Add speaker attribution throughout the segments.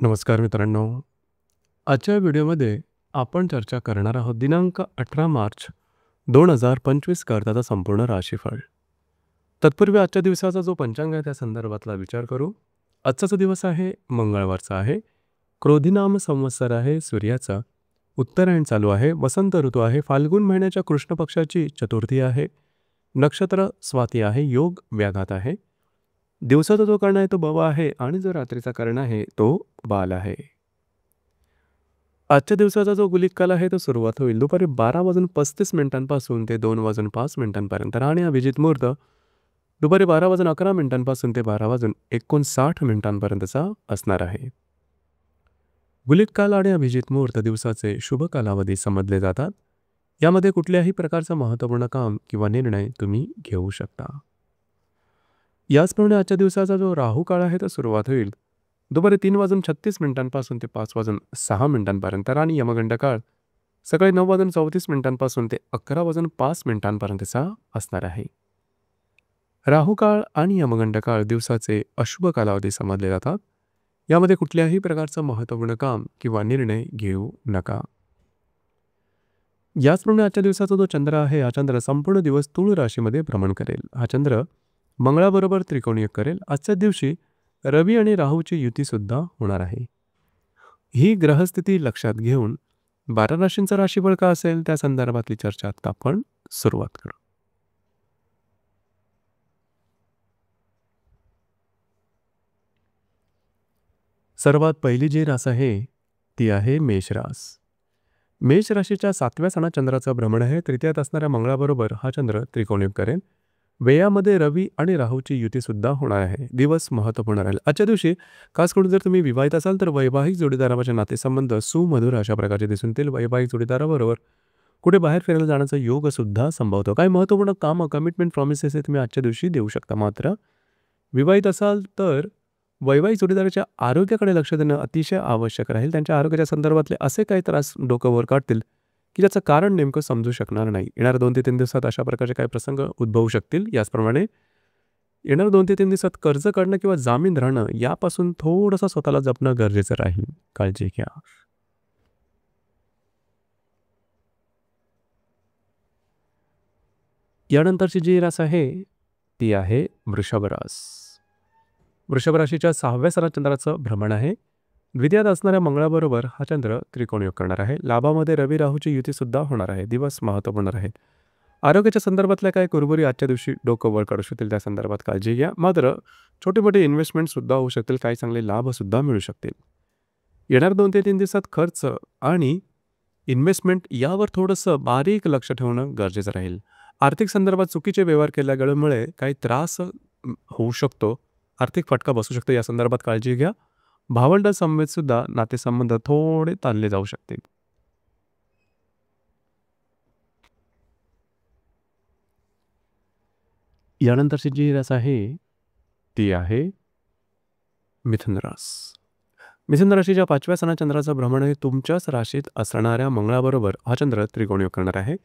Speaker 1: नमस्कार मित्रांनो. आजच्या व्हिडिओमध्ये आपण चर्चा करणार आहोत दिनांक 18 मार्च 2025 करताचा संपूर्ण राशीफळ. तत्पूर्वी आजच्या दिवसाचा जो पंचांग आहे त्या संदर्भातला विचार करू. आजचा जो दिवस आहे मंगळवारचा आहे. क्रोधिनाम संवत्सर आहे सूर्याचा. उत्तरायण चालू आहे. वसंत ऋतू आहे. फाल्गुन महिन्याच्या कृष्ण पक्षाची चतुर्थी आहे. नक्षत्र स्वाती आहे. योग व्याघात आहे. दिवसाचा जो कर्ण आहे तो बवा आहे आणि जो रात्रीचा कर्ण आहे तो बाल आहे. आजच्या दिवसाचा जो गुलिक काल आहे तो सुरुवात होईल दुपारी 12:35 ते 2:05 आणि अभिजित मुहूर्त दुपारी 12:11 ते 12:59 असणार आहे. गुलिक काल आणि अभिजित मुहूर्त दिवसाचे शुभ कालावधी समजले जातात. यामध्ये कुठल्याही प्रकारचं महत्त्वपूर्ण काम किंवा निर्णय तुम्ही घेऊ शकता. याचप्रमाणे आजच्या दिवसाचा जो राहू काळ आहे तो सुरुवात होईल दुपारी 3:36 ते 5:06 आणि यमगंड काळ सकाळी 9:34 ते 11:05 असणार आहे. राहू काळ आणि यमगंड काळ दिवसाचे अशुभ कालावधी समजले जातात. यामध्ये कुठल्याही प्रकारचं महत्त्वपूर्ण काम किंवा निर्णय घेऊ नका. याचप्रमाणे आजच्या दिवसाचा जो चंद्र आहे हा चंद्र संपूर्ण दिवस तुळ राशीमध्ये भ्रमण करेल. हा चंद्र मंगळाबरोबर त्रिकोणीय करेल. आजच्या दिवशी रवी आणि राहूची युती सुद्धा होणार आहे. ही ग्रहस्थिती लक्षात घेऊन 12 राशींचा राशीफळ का असेल त्या संदर्भातली चर्चा आता आपण सुरुवात करू. सर्वात पहिली जी रास आहे ती आहे मेष रास. मेष राशीच्या 7व्या सणात चंद्राचं भ्रमण आहे. तृतीयात असणाऱ्या मंगळाबरोबर हा चंद्र त्रिकोणीय करेल. व्ययामध्ये रवी आणि राहूची युती सुद्धा होणार आहे. दिवस महत्त्वपूर्ण राहील. आजच्या दिवशी खास करून जर तुम्ही विवाहित असाल तर वैवाहिक जोडीदाराचे नातेसंबंध सुमधुर अशा प्रकारचे दिसून येतील. वैवाहिक जोडीदाराबरोबर कुठे बाहेर फिरायला जाण्याचा योग सुद्धा संभवतो. काही महत्त्वपूर्ण कामं कमिटमेंट प्रॉमिसेस हे तुम्ही आजच्या दिवशी देऊ शकता. मात्र विवाहित असाल तर वैवाहिक जोडीदाराच्या आरोग्याकडे लक्ष देणं अतिशय आवश्यक राहील. त्यांच्या आरोग्याच्या संदर्भातले असे काही त्रास डोकं वर काढतील की ज्याचं कारण नेमकं समजू शकणार नाही. येणाऱ्या 2 ते 3 दिवसात अशा प्रकारचे काही प्रसंग उद्भवू शकतील. याचप्रमाणे येणाऱ्या 2 ते 3 दिवसात कर्ज काढणं किंवा जामीन राहणं यापासून थोडंसं स्वतःला जपणं गरजेचं राहील. काळजी घ्या. यानंतरची जी रास आहे ती आहे वृषभ रास. वृषभ राशीच्या 6व्या सणात चंद्राचं भ्रमण आहे. द्वितीयात असणाऱ्या मंगळाबरोबर हा चंद्र त्रिकोणयोग करणार आहे. लाभामध्ये रवी राहूची युती सुद्धा होणार आहे. दिवस महत्त्वपूर्ण राहील. आरोग्याच्या संदर्भातल्या काही कुरबुरी आजच्या दिवशी डोकं वर काढू शकतील. त्या संदर्भात काळजी घ्या. मात्र छोटे मोठे इन्व्हेस्टमेंट सुद्धा होऊ शकतील. काही चांगले लाभ सुद्धा मिळू शकतील. येणाऱ्या 2 ते 3 दिवसात खर्च आणि इन्व्हेस्टमेंट यावर थोडंसं बारीक लक्ष ठेवणं गरजेचं राहील. आर्थिक संदर्भात चुकीचे व्यवहार केल्यामुळे काही त्रास होऊ शकतो. आर्थिक फटका बसू शकतो. या संदर्भात काळजी घ्या. भावंड समवेत सुद्धा नातेसंबंध थोडे ताणले जाऊ शकतील. यानंतरची जी रास आहे ती आहे मिथुन रास. मिथुन राशीच्या 5व्या सणात चंद्राचं भ्रमण हे तुमच्याच राशीत असणाऱ्या मंगळाबरोबर हा चंद्र त्रिकोणयोग करणार आहे.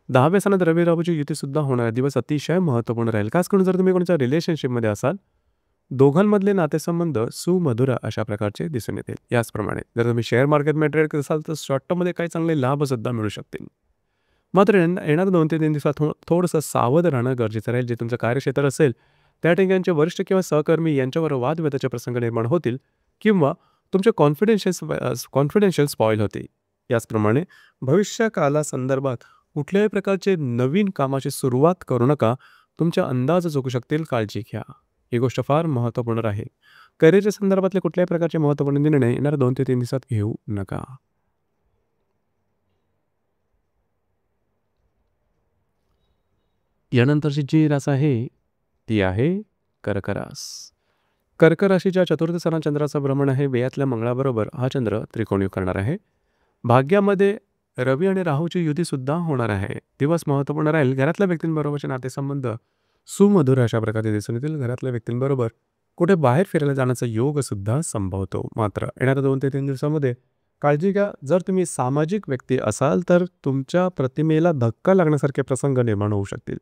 Speaker 1: 10व्या सणात रवी राहूची युती सुद्धा होणार आहे. दिवस अतिशय महत्त्वपूर्ण राहील. खास करून जर तुम्ही कोणाच्या रिलेशनशिपमध्ये असाल दोघांमधले नातेसंबंध सुमधुर अशा प्रकारचे दिसून येतील. याचप्रमाणे जर तुम्ही शेअर मार्केटमध्ये ट्रेड करत असाल तर शॉर्ट टर्ममध्ये काही चांगले लाभ सुद्धा मिळू शकतील. मात्र येणाऱ्या 2 ते 3 दिवसात थोडंसं सावध राहणं गरजेचं राहील. जे तुमचं कार्यक्षेत्र असेल त्या ठिकाणचे वरिष्ठ किंवा सहकर्मी यांच्यावर वादविवादाचे प्रसंग निर्माण होतील किंवा तुमचे कॉन्फिडेन्शियल स्पॉईल होते. याचप्रमाणे भविष्य कालासंदर्भात कुठल्याही प्रकारचे नवीन कामाची सुरुवात करू नका. तुमच्या अंदाज चुकू शकतील. काळजी घ्या. ही गोष्ट फार महत्त्वपूर्ण आहे. करिअरच्या संदर्भातले कुठल्याही प्रकारचे महत्त्वपूर्ण निर्णय येणाऱ्या 2 ते 3 दिवसात घेऊ नका. यानंतरची जी रास आहे ती आहे कर्क रास. कर्क राशीच्या 4थ्या सणात चंद्राचं भ्रमण आहे. व्ययातल्या मंगळाबरोबर हा चंद्र त्रिकोणयोग करणार आहे. भाग्यामध्ये रवी आणि राहूची युती सुद्धा होणार आहे. दिवस महत्त्वपूर्ण राहील. घरातल्या व्यक्तींबरोबरचे नातेसंबंध सुमधुर अशा प्रकारे दिसून येतील. घरातल्या व्यक्तींबरोबर कुठे बाहेर फिरायला जाण्याचा योग सुद्धा संभवतो. मात्र येणाऱ्या 2 ते 3 दिवसामध्ये काळजी घ्या. जर तुम्ही सामाजिक व्यक्ती असाल तर तुमच्या प्रतिमेला धक्का लागण्यासारखे प्रसंग निर्माण होऊ शकतील.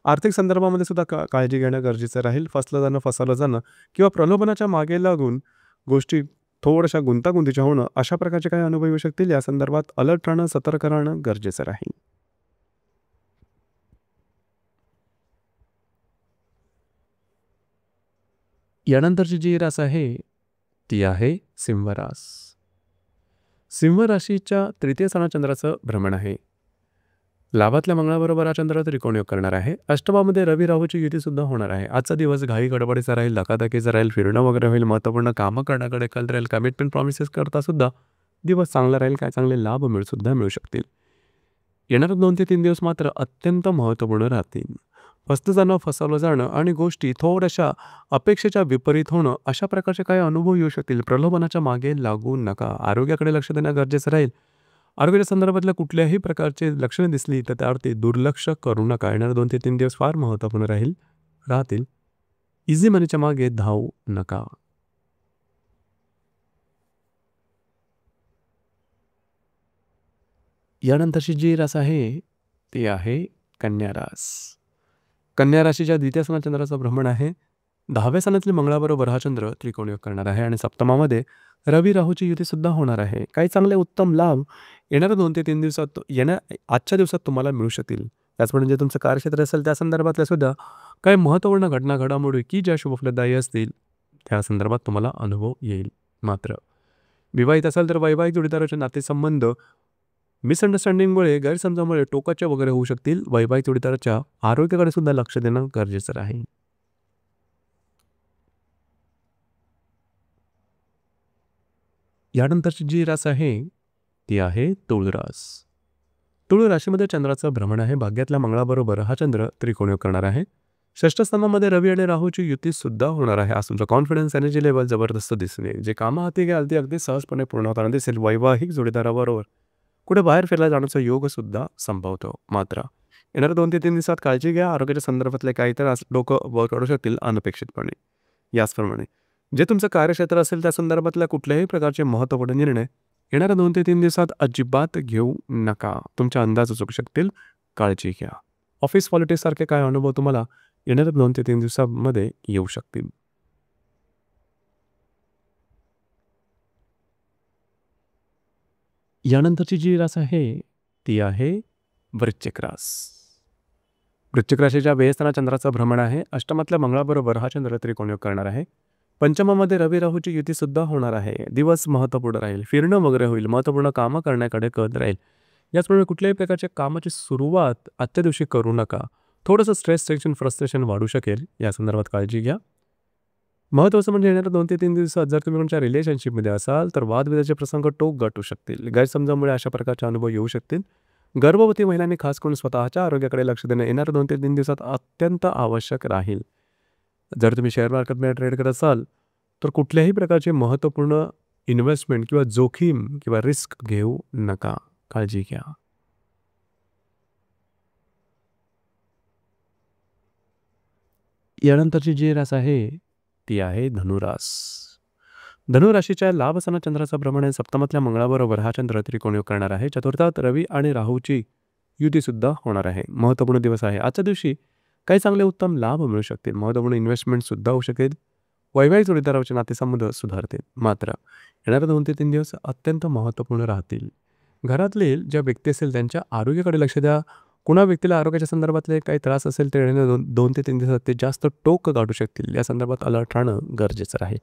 Speaker 1: आर्थिक संदर्भामध्ये सुद्धा काळजी घेणं गरजेचं राहील. फसलं जाणं, फसवलं जाणं किंवा प्रलोभनाच्या मागे लागून गोष्टी थोड्याशा गुंतागुंतीच्या होणं अशा प्रकारचे काही अनुभव येऊ शकतील. या संदर्भात अलर्ट राहणं, सतर्क राहणं गरजेचं राहील. यानंतरची जी रास आहे ती आहे सिंह रास. सिंह राशीच्या तृतीय स्थानात चंद्राचं भ्रमण आहे. लाभातल्या मंगळाबरोबर हा चंद्र त्रिकोण योग करणार आहे. अष्टमामध्ये रवी राहूची युती सुद्धा होणार आहे. आजचा दिवस घाई गडबडीचा राहील, धकाधकीचा राहील, फिरणं वगैरे होईल, महत्त्वपूर्ण कामं करण्याकडे कल राहील, कमिटमेंट प्रॉमिसेस करता सुद्धा दिवस चांगला राहील, काय चांगले लाभ मिळू शकतील. येणारे 2 ते 3 दिवस मात्र अत्यंत महत्त्वपूर्ण राहतील. फसतं जाणं, फसवलं जाणं आणि गोष्टी थोड्याशा अपेक्षेच्या विपरीत होणं अशा प्रकारचे काही अनुभव येऊ शकतील. प्रलोभनाच्या मागे लागू नका. आरोग्याकडे लक्ष देणं गरजेचं राहील. आरोग्याच्या संदर्भातल्या कुठल्याही प्रकारचे लक्षणे दिसली तर त्यावरती दुर्लक्ष करू नका. येणारे 2 ते 3 दिवस फार महत्त्वपूर्ण राहतील. इझी मनीच्या मागे धावू नका. यानंतरची जी रास आहे ती आहे कन्या रास. कन्या राशीच्या द्वितीय स्थानात चंद्राचं भ्रमण आहे. 10व्या स्थानातील मंगळाबरोबर हा चंद्र त्रिकोण योग करणार आहे आणि सप्तमामध्ये रवी राहूची युती सुद्धा होणार आहे. काही चांगले उत्तम लाभ येणाऱ्या 2 ते 3 दिवसात आजच्या दिवसात तुम्हाला मिळू शकतील. त्याचप्रमाणे जे तुमचं कार्यक्षेत्र असेल त्या संदर्भातल्या सुद्धा काही महत्त्वपूर्ण घडामोडी की ज्या शुभफलदायी असतील त्या संदर्भात तुम्हाला अनुभव येईल. मात्र विवाहित असाल तर वैवाहिक जोडीदाराचे नातेसंबंध मिसअंडरस्टँडिंगमुळे, गैरसमजामुळे टोकाचे वगैरे होऊ शकतील. वैवाहिक जोडीदाराच्या आरोग्याकडे सुद्धा लक्ष देणं गरजेचं राहील. यानंतरची जी रास आहे ती आहे तुळ रास. तुळ राशीमध्ये चंद्राचं भ्रमण आहे. भाग्यातल्या मंगळाबरोबर हा चंद्र त्रिकोण योग करणार आहे. षष्ठ स्थानामध्ये रवी आणि राहूची युती सुद्धा होणार आहे. आज तुमचा कॉन्फिडन्स, एनर्जी लेवल जबरदस्त दिसून येईल. जे कामं हाती घ्याल ते अगदी सहजपणे पूर्ण होताना दिसेल. वैवाहिक जोडीदाराबरोबर कुठे बाहेर फिरायला जाण्याचा योग सुद्धा संभवतो. मात्र येणाऱ्या 2 ते 3 दिवसात काळजी घ्या. आरोग्याच्या संदर्भातले काही तर डोकं वर काढू शकतील अनपेक्षितपणे. याचप्रमाणे जे तुमचं कार्यक्षेत्र असेल त्या संदर्भातल्या कुठल्याही प्रकारचे महत्त्वपूर्ण निर्णय येणाऱ्या 2 ते 3 दिवसात अजिबात घेऊ नका. तुमच्या अंदाज चुकू शकतील. काळजी घ्या. ऑफिस पॉलिटिक्स सारखे काय अनुभव तुम्हाला येणाऱ्या 2 ते 3 दिवसांमध्ये येऊ शकतील. यानंतरची जी रास आहे ती आहे वृश्चिक रास. वृश्चिक राशीच्या व्ययस्थानात चंद्राचं भ्रमण आहे. अष्टमातल्या मंगळाबरोबर हा चंद्र त्रिकोण योग करणार आहे. पंचमामध्ये रवी राहूची युती सुद्धा होणार आहे. दिवस महत्त्वपूर्ण राहील, फिरणं वगैरे होईल, महत्त्वपूर्ण कामं करण्याकडे कल राहील. याचप्रमाणे कुठल्याही प्रकारच्या कामाची सुरुवात आजच्या दिवशी करू नका. थोडंसं स्ट्रेस, टेन्शन, फ्रस्ट्रेशन वाढू शकेल. या संदर्भात काळजी घ्या. महत्त्वाचं म्हणजे येणाऱ्या 2 ते 3 दिवसात जर तुम्ही कोणत्या रिलेशनशिपमध्ये असाल तर वादविवादाचे प्रसंग टोक गाठू शकतील. गैरसमजामुळे अशा प्रकारचे अनुभव येऊ शकतील. गर्भवती महिलांनी खास करून स्वतःच्या आरोग्याकडे लक्ष देणं येणाऱ्या 2 ते 3 दिवसात अत्यंत आवश्यक राहील. जर तुम्ही शेअर मार्केटमध्ये ट्रेड करत असाल तर कुठल्याही प्रकारचे महत्त्वपूर्ण इन्व्हेस्टमेंट किंवा जोखीम किंवा रिस्क घेऊ नका. काळजी घ्या. यानंतरची जी रास आहे ती आहे धनुरास. धनुराशीच्या लाभ स्थानात चंद्राचं भ्रमण आहे. सप्तमातल्या मंगळाबरोबर हा चंद्र त्रिकोण योग करणार आहे. चतुर्थात रवी आणि राहूची युती सुद्धा होणार आहे. महत्त्वपूर्ण दिवस आहे. आजच्या दिवशी काही चांगले उत्तम लाभ मिळू शकतील. महत्त्वपूर्ण इन्व्हेस्टमेंट सुद्धा होऊ शकेल. वैवाहिक जोडीदाराचे नातेसंबंध सुधारतील. मात्र येणाऱ्या 2 ते 3 दिवस अत्यंत महत्त्वपूर्ण राहतील. घरातले ज्या व्यक्ती असेल त्यांच्या आरोग्याकडे लक्ष द्या. कुणा व्यक्तीला आरोग्याच्या संदर्भातले काही त्रास असेल तर येणाऱ्या 2 ते 3 दिवसात ते जास्त टोक गाठू शकतील. या संदर्भात अलर्ट राहणं गरजेचं राहील.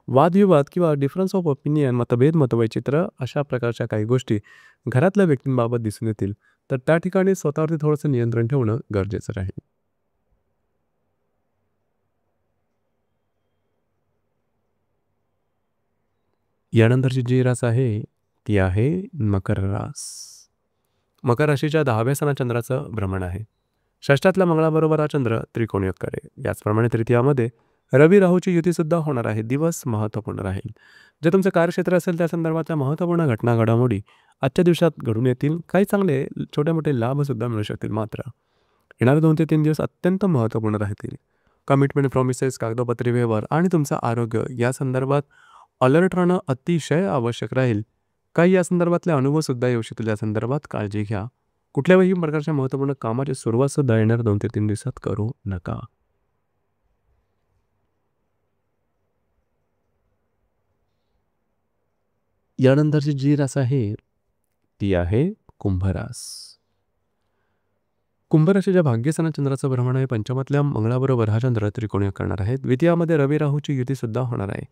Speaker 1: वादविवाद किंवा डिफरन्स ऑफ ओपिनियन, मतभेद, मतवैचित्र अशा प्रकारच्या काही गोष्टी घरातल्या व्यक्तींबाबत दिसून येतील. तर त्या ठिकाणी स्वतःवरती थोडंसं नियंत्रण ठेवणं गरजेचं राहील. यानंतरची जी रास आहे ती आहे मकर रास. मकर राशीच्या 10व्या स्थानात चंद्राचं भ्रमण आहे. षष्ठातल्या मंगळाबरोबर हा चंद्र त्रिकोण योग करेल. याचप्रमाणे तृतीयामध्ये रवी राहूची युती सुद्धा होणार आहे. दिवस महत्त्वपूर्ण राहील. जे तुमचं कार्यक्षेत्र असेल त्या संदर्भातल्या महत्त्वपूर्ण घडामोडी आजच्या दिवसात घडून येतील. काही चांगले छोटे मोठे लाभ सुद्धा मिळू शकतील. मात्र येणारे 2 ते 3 दिवस अत्यंत महत्त्वपूर्ण राहतील. कमिटमेंट, प्रॉमिसेस, कागदोपत्री व्यवहार आणि तुमचं आरोग्य या संदर्भात अलर्ट राहणं अतिशय आवश्यक राहील. काही या संदर्भातले अनुभव सुद्धा येऊ शकतील. या संदर्भात काळजी घ्या. कुठल्याही प्रकारच्या महत्त्वपूर्ण कामाची सुरुवात सुद्धा येणाऱ्या 2 ते 3 दिवसात करू नका. यानंतरची जी रास आहे ती आहे कुंभरास. कुंभराशीच्या भाग्यस्थानात चंद्राचं भ्रमण आहे. पंचमातल्या मंगळाबरोबर हा चंद्र त्रिकोणीय करणार आहे. द्वितीयामध्ये रवी राहूची युती सुद्धा होणार आहे.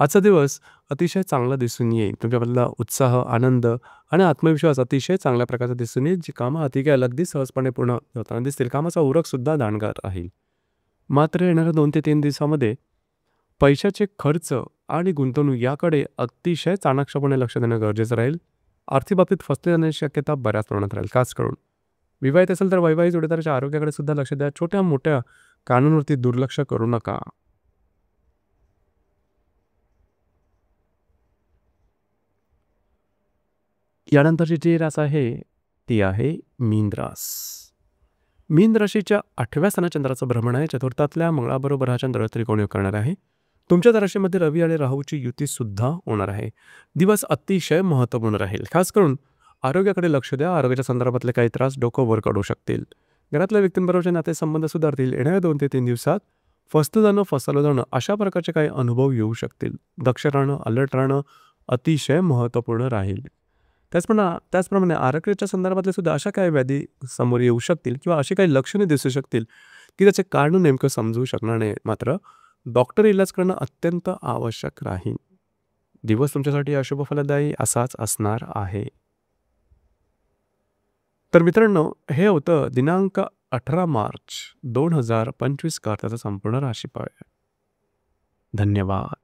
Speaker 1: आजचा दिवस अतिशय चांगला दिसून येईल. तुमच्यामधला उत्साह, आनंद आणि आत्मविश्वास अतिशय चांगल्या प्रकारचा दिसून येईल. जी कामं हाती घ्याल अगदी सहजपणे पूर्ण होताना दिसतील. कामाचा उरक सुद्धा दांडगा राहील. मात्र येणाऱ्या 2 ते 3 दिवसामध्ये पैशाचे खर्च आणि गुंतवणूक याकडे अतिशय चाणाक्षपणे लक्ष देणं गरजेचं राहील. आर्थिक बाबतीत फसले जाण्याची शक्यता बऱ्याच प्रमाणात राहील. खास करून विवाहित असेल तर वैवाहिक जोडीदाराच्या आरोग्याकडे सुद्धा लक्ष द्या. छोट्या मोठ्या कारणांवरती दुर्लक्ष करू नका. यानंतरची जी रास आहे ती आहे मीन रास. मीन राशीच्या 8व्या स्थानात चंद्राचं भ्रमण आहे. चतुर्थातल्या मंगळाबरोबर हा चंद्र त्रिकोणीय करणार आहे. तुमच्या राशीमध्ये रवी आणि राहूची युती सुद्धा होणार आहे. दिवस अतिशय महत्त्वपूर्ण राहील. खास करून आरोग्याकडे लक्ष द्या. आरोग्याच्या संदर्भातले काही त्रास डोकं वर काढू शकतील. घरातल्या व्यक्तींबरोबरचे नातेसंबंध सुधारतील. येणाऱ्या 2 ते 3 दिवसात फसलं जाणं, फसवलं जाणं अशा प्रकारचे काही अनुभव येऊ शकतील. दक्ष राहणं, अलर्ट राहणं अतिशय महत्त्वपूर्ण राहील. त्याचप्रमाणे आरोग्याच्या संदर्भातले सुद्धा अशा काही व्याधी समोर येऊ शकतील किंवा अशी काही लक्षणे दिसू शकतील की त्याचे कारण नेमकं समजू शकणार नाही. मात्र डॉक्टर इलाज करणं अत्यंत आवश्यक राहील. दिवस तुमच्यासाठी अशुभ फलदायी असाच असणार आहे. तर मित्रांनो, हे होतं दिनांक 18 मार्च 2025 करताचा संपूर्ण राशीफळ. धन्यवाद.